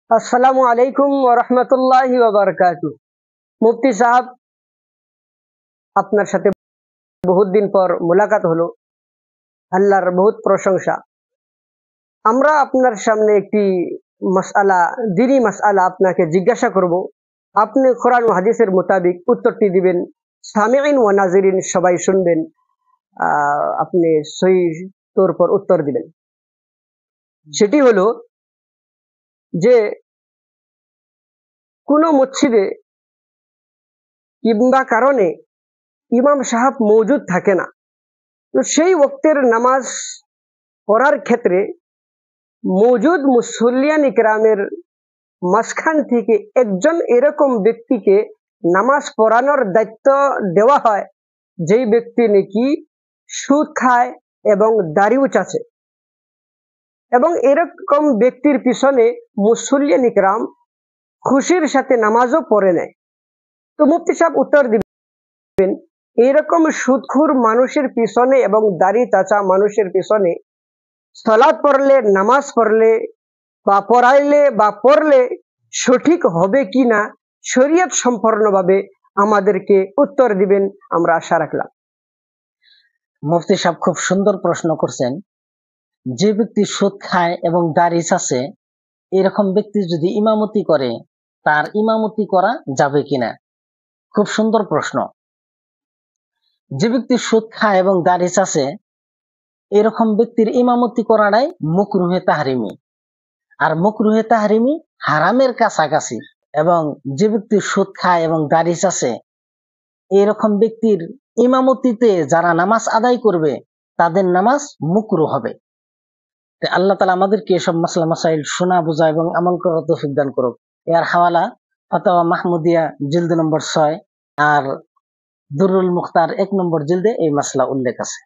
আসসালামু আলাইকুম ওয়া রাহমাতুল্লাহি ওয়া বারাকাতুহু। মুফতি সাহেব, আপনার সাথে বহুত দিন পর মোলাকাত হলো। আল্লাহর বহুত প্রশংসা। আমরা আপনার সামনে একটি মাসআলা, দ্বীনি মাসআলা আপনাকে জিজ্ঞাসা করব। আপনি কোরআন ও হাদিসের মোতাবিক উত্তরটি দিবেন। সামিঈন ওয়া নাজিরিন সবাই শুনবেন। আপনি সহি তোর পর উত্তর দিবেন। সেটি হলো যে কোনো মসজিদে কিংবা কারণে ইমাম সাহেব মওজুদ থাকে না, তো সেই ওয়াক্তের নামাজ পড়ার ক্ষেত্রে মওজুদ মুসল্লিয়ান ইকরামের মাঝখান থেকে একজন এরকম ব্যক্তিকে নামাজ পড়ানোর দায়িত্ব দেওয়া হয়, যেই ব্যক্তি নাকি সুদ খায় এবং দাড়িও চাচে, এবং এরকম ব্যক্তির পিছনে মুসল্লিয়ান ইকরাম খুশির সাথে নামাজও পড়ে নেয়। তো মুফতি সাহেব উত্তর দিবেন, এইরকম সুদখোর মানুষের পিছনে এবং দাড়ি চাচা মানুষের পিছনে সালাত পড়লে, নামাজ পড়লে বা পড়াইলে বা পড়লে সঠিক হবে কিনা শরীয়ত সম্পূর্ণভাবে আমাদেরকে উত্তর দিবেন, আমরা আশা রাখলাম। মুফতি সাহেব খুব সুন্দর প্রশ্ন করছেন। যে ব্যক্তি সুদ খায় এবং দাড়ি চাচে, এরকম ব্যক্তি যদি ইমামতি করে, তার ইমামতি করা যাবে কিনা? খুব সুন্দর প্রশ্ন। যে ব্যক্তি সুদ খায় এবং দাড়ি চাচে, এরকম ব্যক্তির ইমামতি করাটাই মুকরুহে তাহরিমি। আর মুকরুহে তাহরিমি হারামের কাছাকাছি। এবং যে ব্যক্তি সুদ খায় এবং দাড়ি চাচে, এরকম ব্যক্তির ইমামতিতে যারা নামাজ আদায় করবে, তাদের নামাজ মুকরু হবে। আল্লাহ তাআলা আমাদেরকে এসব মাসলা মাসাইল শোনা, বোঝা এবং আমল করার তৌফিক দান করুক। এর হাওয়ালা ফাতাওয়া মাহমুদিয়া জিলদ নম্বর 6 আর দুরুল মুখতার 1 নম্বর জিলদে এই মাসলা উল্লেখ আছে।